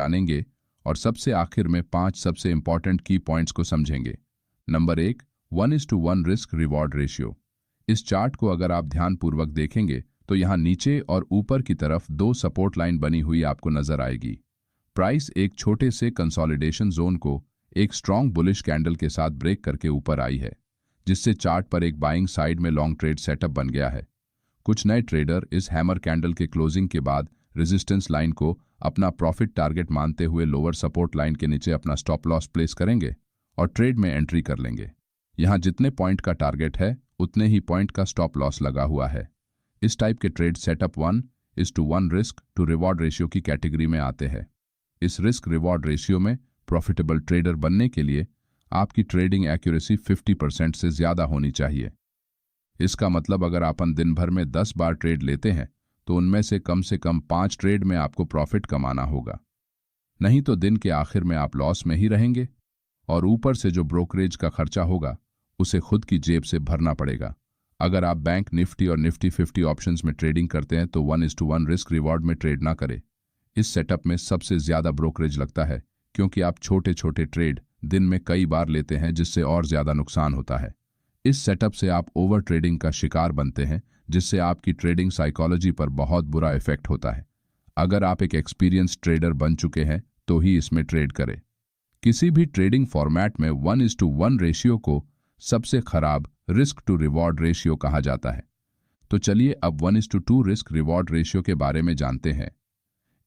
जानेंगे और सबसे आखिर में 5 सबसे इंपॉर्टेंट की पॉइंट्स को समझेंगे। Number 1, 1:1 risk reward ratio. इस चार्ट को अगर आप ध्यानपूर्वक देखेंगे तो यहाँ नीचे और ऊपर की तरफ 2 सपोर्ट लाइन बनी हुई आपको नजर आएगी। प्राइस एक छोटे से कंसोलिडेशन जोन को एक स्ट्रॉन्ग बुलिश कैंडल के साथ ब्रेक करके ऊपर आई है, जिससे चार्ट पर एक बाइंग साइड में लॉन्ग ट्रेड सेटअप बन गया है। कुछ नए ट्रेडर इस हैमर कैंडल के क्लोजिंग के बाद रेजिस्टेंस लाइन को अपना प्रॉफिट टारगेट मानते हुए लोअर सपोर्ट लाइन के नीचे अपना स्टॉप लॉस प्लेस करेंगे और ट्रेड में एंट्री कर लेंगे। यहां जितने पॉइंट का टारगेट है उतने ही पॉइंट का स्टॉप लॉस लगा हुआ है। इस टाइप के trade setup 1:1 risk to reward ratio की कैटेगरी में आते हैं। इस रिस्क रिवॉर्ड रेशियो में प्रॉफिटेबल ट्रेडर बनने के लिए आपकी ट्रेडिंग एक्यूरेसी 50% से ज्यादा होनी चाहिए। इसका मतलब अगर अपन दिन भर में 10 बार ट्रेड लेते हैं तो उनमें से कम 5 ट्रेड में आपको प्रॉफिट कमाना होगा, नहीं तो दिन के आखिर में आप लॉस में ही रहेंगे और ऊपर से जो ब्रोकरेज का खर्चा होगा उसे खुद की जेब से भरना पड़ेगा। अगर आप बैंक निफ्टी और निफ्टी 50 ऑप्शंस में ट्रेडिंग करते हैं तो 1:1 रिस्क रिवॉर्ड में ट्रेड ना करें। इस सेटअप में सबसे ज्यादा ब्रोकरेज लगता है क्योंकि आप छोटे छोटे ट्रेड दिन में कई बार लेते हैं, जिससे और ज्यादा नुकसान होता है। इस सेटअप से आप ओवर ट्रेडिंग का शिकार बनते हैं, जिससे आपकी ट्रेडिंग साइकोलॉजी पर बहुत बुरा इफेक्ट होता है। अगर आप एक एक्सपीरियंस ट्रेडर बन चुके हैं तो ही इसमें ट्रेड करें। किसी भी ट्रेडिंग फॉर्मेट में 1:1 रेशियो को सबसे खराब रिस्क टू रिवॉर्ड रेशियो कहा जाता है। तो चलिए अब 1:2 रिस्क रिवॉर्ड रेशियो के बारे में जानते हैं।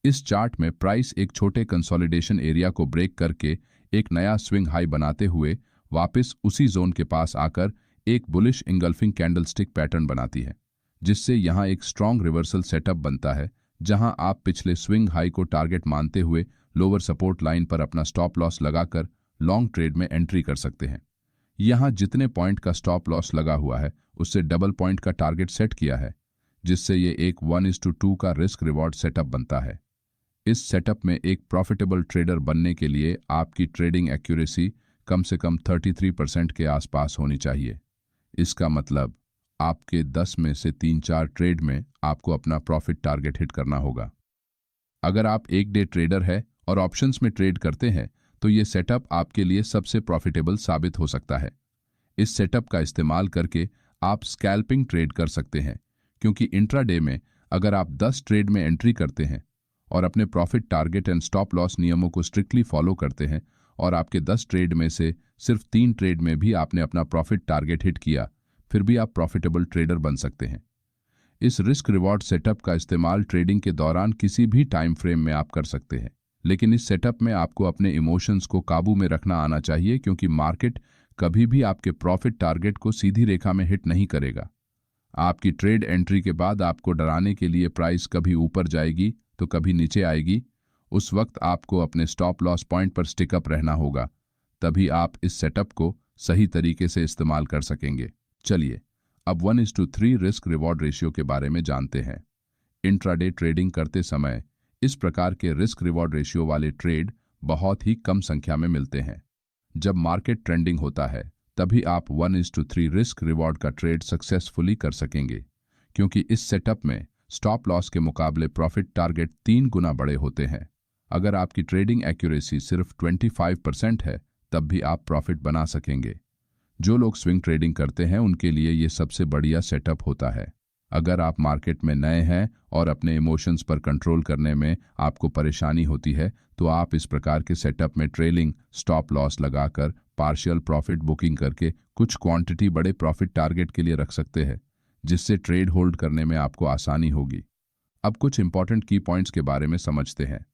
इस चार्ट में प्राइस एक छोटे कंसोलिडेशन एरिया को ब्रेक करके एक नया स्विंग हाई बनाते हुए वापस उसी जोन के पास आकर एक बुलिश इंगल्फिंग कैंडलस्टिक पैटर्न बनाती है, जिससे यहां एक स्ट्रॉन्ग रिवर्सल सेटअप बनता है, जहां आप पिछले स्विंग हाई को टारगेट मानते हुए लोअर सपोर्ट लाइन पर अपना स्टॉप लॉस लगाकर लॉन्ग ट्रेड में एंट्री कर सकते हैं। यहां जितने पॉइंट का स्टॉप लॉस लगा हुआ है उससे डबल पॉइंट का टारगेट सेट किया है, जिससे ये एक 1:2 का रिस्क रिवॉर्ड सेटअप बनता है। इस सेटअप में एक प्रॉफिटेबल ट्रेडर बनने के लिए आपकी ट्रेडिंग एक्यूरेसी कम से कम 33% के आसपास होनी चाहिए। इसका मतलब आपके 10 में से 3-4 ट्रेड में आपको अपना प्रॉफिट टारगेट हिट करना होगा। अगर आप एक डे ट्रेडर है और ऑप्शंस में ट्रेड करते हैं तो ये सेटअप आपके लिए सबसे प्रॉफिटेबल साबित हो सकता है। इस सेटअप का इस्तेमाल करके आप स्कैल्पिंग ट्रेड कर सकते हैं, क्योंकि इंट्राडे में अगर आप 10 ट्रेड में एंट्री करते हैं और अपने profit target and stop loss नियमों को स्ट्रिक्टली फॉलो करते हैं और आपके 10 ट्रेड में से सिर्फ 3 ट्रेड में भी आपने अपना प्रॉफिट टारगेट हिट किया, फिर भी आप प्रॉफिटेबल ट्रेडर बन सकते हैं। इस रिस्क रिवॉर्ड सेटअप का इस्तेमाल ट्रेडिंग के दौरान किसी भी टाइम फ्रेम में आप कर सकते हैं, लेकिन इस सेटअप में आपको अपने इमोशंस को काबू में रखना आना चाहिए, क्योंकि मार्केट कभी भी आपके प्रॉफिट टारगेट को सीधी रेखा में हिट नहीं करेगा। आपकी ट्रेड एंट्री के बाद आपको डराने के लिए प्राइस कभी ऊपर जाएगी तो कभी नीचे आएगी। उस वक्त आपको अपने स्टॉप लॉस पॉइंट पर स्टिकअप रहना होगा, तभी आप इस सेटअप को सही तरीके से इस्तेमाल कर सकेंगे। चलिए अब 1:3 रिस्क रिवॉर्ड रेशियो के बारे में जानते हैं। इंट्राडे ट्रेडिंग करते समय इस प्रकार के रिस्क रिवॉर्ड रेशियो वाले ट्रेड बहुत ही कम संख्या में मिलते हैं। जब मार्केट ट्रेंडिंग होता है तभी आप 1:3 रिस्क रिवॉर्ड का ट्रेड सक्सेसफुली कर सकेंगे, क्योंकि इस सेटअप में स्टॉप लॉस के मुकाबले प्रॉफिट टारगेट 3 गुना बड़े होते हैं। अगर आपकी ट्रेडिंग एक्यूरेसी सिर्फ 25% है तब भी आप प्रॉफिट बना सकेंगे। जो लोग स्विंग ट्रेडिंग करते हैं उनके लिए ये सबसे बढ़िया सेटअप होता है। अगर आप मार्केट में नए हैं और अपने इमोशंस पर कंट्रोल करने में आपको परेशानी होती है तो आप इस प्रकार के सेटअप में ट्रेलिंग स्टॉप लॉस लगाकर पार्शियल प्रॉफिट बुकिंग करके कुछ क्वांटिटी बड़े प्रॉफिट टारगेट के लिए रख सकते हैं, जिससे ट्रेड होल्ड करने में आपको आसानी होगी। अब कुछ इंपॉर्टेंट की पॉइंट्स के बारे में समझते हैं।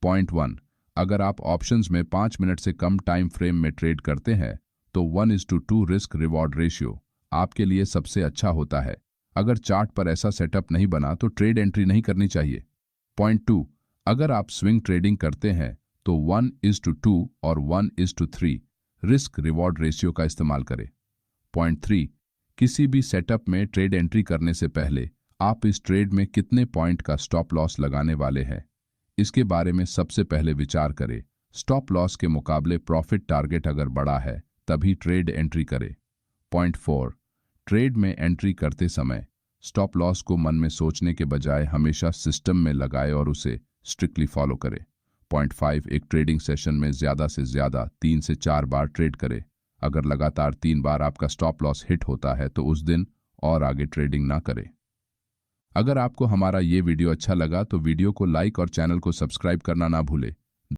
पॉइंट 1, अगर आप ऑप्शंस में 5 मिनट से कम टाइम फ्रेम में ट्रेड करते हैं तो 1:2 रिस्क रिवॉर्ड रेशियो आपके लिए सबसे अच्छा होता है। अगर चार्ट पर ऐसा सेटअप नहीं बना तो ट्रेड एंट्री नहीं करनी चाहिए। पॉइंट 2, अगर आप स्विंग ट्रेडिंग करते हैं तो 1:2 और 1:3 रिस्क रिवॉर्ड रेशियो का इस्तेमाल करें। पॉइंट 3, किसी भी सेटअप में ट्रेड एंट्री करने से पहले आप इस ट्रेड में कितने पॉइंट का स्टॉप लॉस लगाने वाले हैं, इसके बारे में सबसे पहले विचार करें। स्टॉप लॉस के मुकाबले प्रॉफिट टारगेट अगर बड़ा है तभी ट्रेड एंट्री करें। पॉइंट 4, ट्रेड में एंट्री करते समय स्टॉप लॉस को मन में सोचने के बजाय हमेशा सिस्टम में लगाए और उसे स्ट्रिक्टली फॉलो करें। पॉइंट 5 एक ट्रेडिंग सेशन में ज़्यादा से ज़्यादा 3 से 4 बार ट्रेड करें। अगर लगातार 3 बार आपका स्टॉप लॉस हिट होता है तो उस दिन और आगे ट्रेडिंग ना करें। अगर आपको हमारा ये वीडियो अच्छा लगा तो वीडियो को लाइक और चैनल को सब्सक्राइब करना ना भूलें।